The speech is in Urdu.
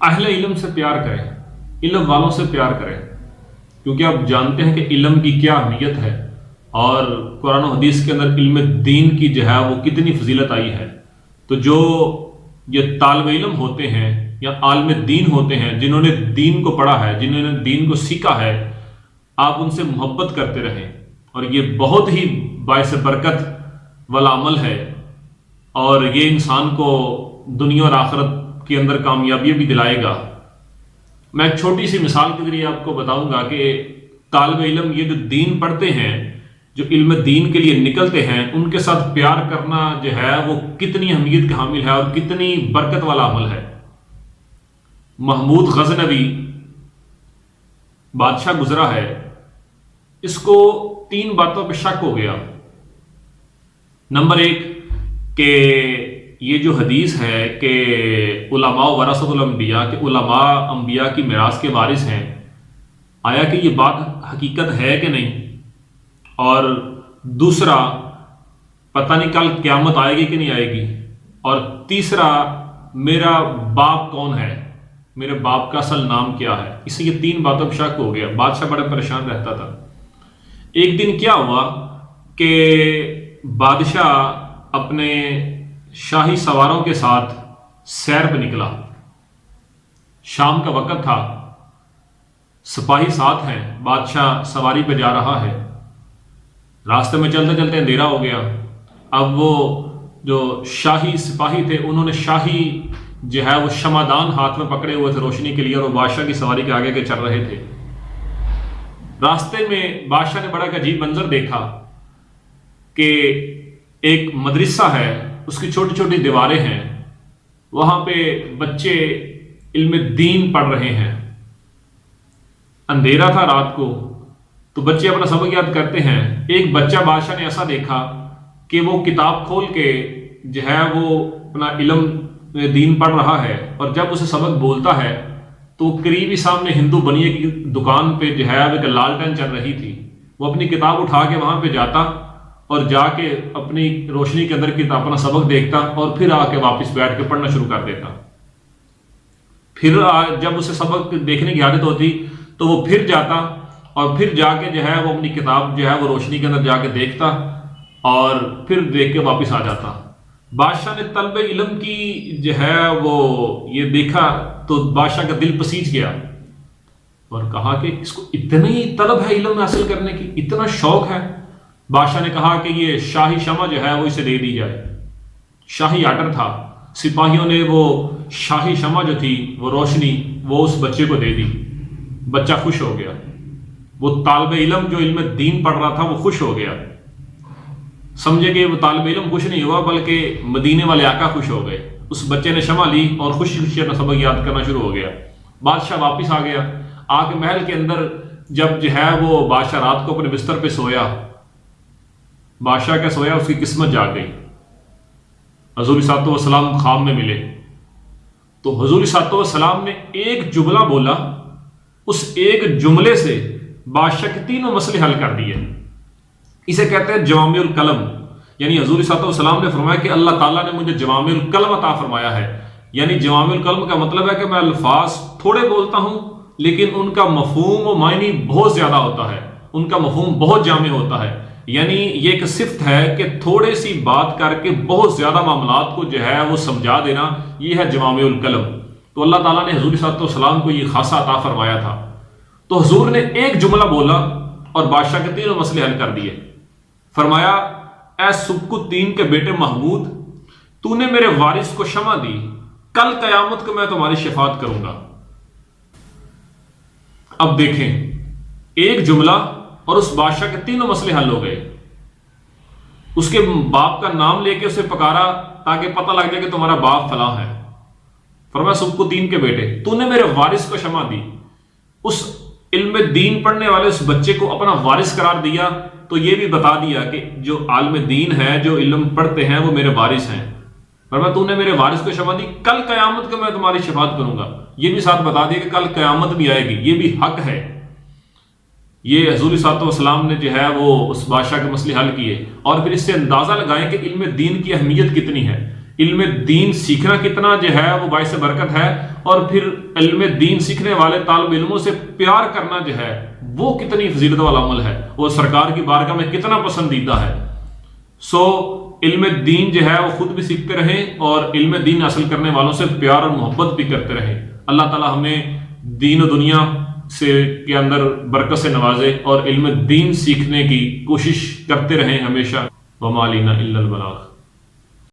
اہل علم سے پیار کریں، علم والوں سے پیار کریں، کیونکہ آپ جانتے ہیں کہ علم کی کیا اہمیت ہے، اور قرآن و حدیث کے اندر علم دین کی جو ہے وہ کتنی فضیلت آئی ہے۔ تو جو یہ طالب علم ہوتے ہیں یا عالم دین ہوتے ہیں، جنہوں نے دین کو پڑھا ہے، جنہوں نے دین کو سیکھا ہے، آپ ان سے محبت کرتے رہیں، اور یہ بہت ہی باعث برکت والا عمل ہے، اور یہ انسان کو دنیا اور آخرت کے اندر کامیابی بھی دلائے گا۔ میں ایک چھوٹی سی مثال کے ذریعے آپ کو بتاؤں گا کہ طالب علم یہ جو دین پڑھتے ہیں، جو علم دین کے لیے نکلتے ہیں، ان کے ساتھ پیار کرنا جو ہے وہ کتنی اہمیت کا حامل ہے اور کتنی برکت والا عمل ہے۔ محمود غزنوی بادشاہ گزرا ہے، اس کو 3 باتوں پہ شک ہو گیا۔ نمبر 1 کہ یہ جو حدیث ہے کہ علماء ورثۃ الانبیاء، کہ علماء انبیاء کی میراث کے وارث ہیں، آیا کہ یہ بات حقیقت ہے کہ نہیں؟ اور دوسرا، پتہ نہیں کل قیامت آئے گی کہ نہیں آئے گی؟ اور تیسرا، میرا باپ کون ہے، میرے باپ کا اصل نام کیا ہے؟ اس سے یہ 3 باتوں پہ شک ہو گیا۔ بادشاہ بڑا پریشان رہتا تھا۔ ایک دن کیا ہوا کہ بادشاہ اپنے شاہی سواروں کے ساتھ سیر پہ نکلا، شام کا وقت تھا، سپاہی ساتھ ہیں، بادشاہ سواری پہ جا رہا ہے، راستے میں چلتے چلتے اندھیرا ہو گیا۔ اب وہ جو شاہی سپاہی تھے، انہوں نے شاہی جو ہے وہ شمعدان ہاتھ میں پکڑے ہوئے تھے روشنی کے لیے، اور وہ بادشاہ کی سواری کے آگے چل رہے تھے۔ راستے میں بادشاہ نے بڑا ایک عجیب منظر دیکھا کہ ایک مدرسہ ہے، اس کی چھوٹی چھوٹی دیواریں ہیں، وہاں پہ بچے علم دین پڑھ رہے ہیں۔ اندھیرا تھا رات کو، تو بچے اپنا سبق یاد کرتے ہیں۔ ایک بچہ بادشاہ نے ایسا دیکھا کہ وہ کتاب کھول کے جو ہے وہ اپنا علم دین پڑھ رہا ہے، اور جب اسے سبق بولتا ہے تو قریبی سامنے ہندو بنیے کی دکان پہ جو ہے ایک لالٹین چل رہی تھی، وہ اپنی کتاب اٹھا کے وہاں پہ جاتا اور جا کے اپنی روشنی کے اندر کتاب اپنا سبق دیکھتا، اور پھر آ کے واپس بیٹھ کے پڑھنا شروع کر دیتا۔ پھر جب اسے سبق دیکھنے کی عادت ہوتی تو وہ پھر جاتا، اور پھر جا کے جو ہے وہ اپنی کتاب جو ہے وہ روشنی کے اندر جا کے دیکھتا، اور پھر دیکھ کے واپس آ جاتا۔ بادشاہ نے طلب علم کی جو ہے وہ یہ دیکھا تو بادشاہ کا دل پسیج گیا، اور کہا کہ اس کو اتنی طلب ہے علم حاصل کرنے کی، اتنا شوق ہے۔ بادشاہ نے کہا کہ یہ شاہی شمع جو ہے وہ اسے دے دی جائے۔ شاہی آرڈر تھا، سپاہیوں نے وہ شاہی شمع جو تھی، وہ روشنی، وہ اس بچے کو دے دی۔ بچہ خوش ہو گیا، وہ طالب علم جو علم دین پڑھ رہا تھا وہ خوش ہو گیا۔ سمجھے کہ وہ طالب علم خوش نہیں ہوا، بلکہ مدینے والے آقا خوش ہو گئے۔ اس بچے نے شمع لی اور خوشی خوشی اپنا سبق یاد کرنا شروع ہو گیا۔ بادشاہ واپس آ گیا، آ کے محل کے اندر جب جو ہے وہ بادشاہ رات کو اپنے بستر پہ سویا، بادشاہ کا سویا، اس کی قسمت جاگ گئی۔ حضور صلی اللہ علیہ وسلم خواب میں ملے، تو حضور صلی اللہ علیہ وسلم نے ایک جملہ بولا، اس ایک جملے سے بادشاہ کے 3 مسئلے حل کر دیے۔ اسے کہتے ہیں جوامع الکلم، یعنی حضور صلی اللہ علیہ وسلم نے فرمایا کہ اللہ تعالیٰ نے مجھے جوامع الکلم عطا فرمایا ہے۔ یعنی جوامع الکلم کا مطلب ہے کہ میں الفاظ تھوڑے بولتا ہوں، لیکن ان کا مفہوم و معنی بہت زیادہ ہوتا ہے، ان کا مفہوم بہت جامع ہوتا ہے۔ یعنی یہ ایک صفت ہے کہ تھوڑے سی بات کر کے بہت زیادہ معاملات کو جو ہے وہ سمجھا دینا، یہ ہے جوامع الکلم۔ تو اللہ تعالیٰ نے حضور صلی اللہ علیہ وسلم کو یہ خاصا عطا فرمایا تھا۔ تو حضور نے ایک جملہ بولا اور بادشاہ کے 3 مسئلے حل کر دیے۔ فرمایا، اے سبک الدین کے بیٹے محمود، تو نے میرے وارث کو شمع دی، کل قیامت کو میں تمہاری شفاعت کروں گا۔ اب دیکھیں، ایک جملہ اور اس بادشاہ کے 3 مسئلے حل ہو گئے۔ اس کے باپ کا نام لے کے اسے پکارا تاکہ پتہ لگ جائے کہ تمہارا باپ فلاں ہے۔ فرمایا، سبک الدین کے بیٹے، تو نے میرے وارث کو شمع دی۔ اس علم دین پڑھنے والے اس بچے کو اپنا وارث قرار دیا، تو یہ بھی بتا دیا کہ جو عالم دین ہے، جو علم پڑھتے ہیں، وہ میرے وارث ہیں۔ فرمایا، تو نے میرے وارث کو شمع دی، کل قیامت کو میں تمہاری شفاعت کروں گا۔ یہ بھی ساتھ بتا دیا کہ کل قیامت بھی آئے گی، یہ بھی حق ہے۔ یہ حضور صلی اللہ علیہ وسلم نے جو ہے وہ اس بادشاہ کے مسئلے حل کیے، اور پھر اس سے اندازہ لگائیں کہ علم دین کی اہمیت کتنی ہے۔ علم دین سیکھنا کتنا جو ہے وہ باعث برکت ہے، اور پھر علم دین سیکھنے والے طالب علموں سے پیار کرنا جو ہے وہ کتنی فضیلت والا عمل ہے، وہ سرکار کی بارگاہ میں کتنا پسندیدہ ہے۔ علم دین جو ہے وہ خود بھی سیکھتے رہیں اور علم دین حاصل کرنے والوں سے پیار اور محبت بھی کرتے رہیں۔ اللہ تعالی ہمیں دین و دنیا کے اندر برکت سے نوازے اور علم دین سیکھنے کی کوشش کرتے رہیں ہمیشہ۔ وما علینا الا البلاغ۔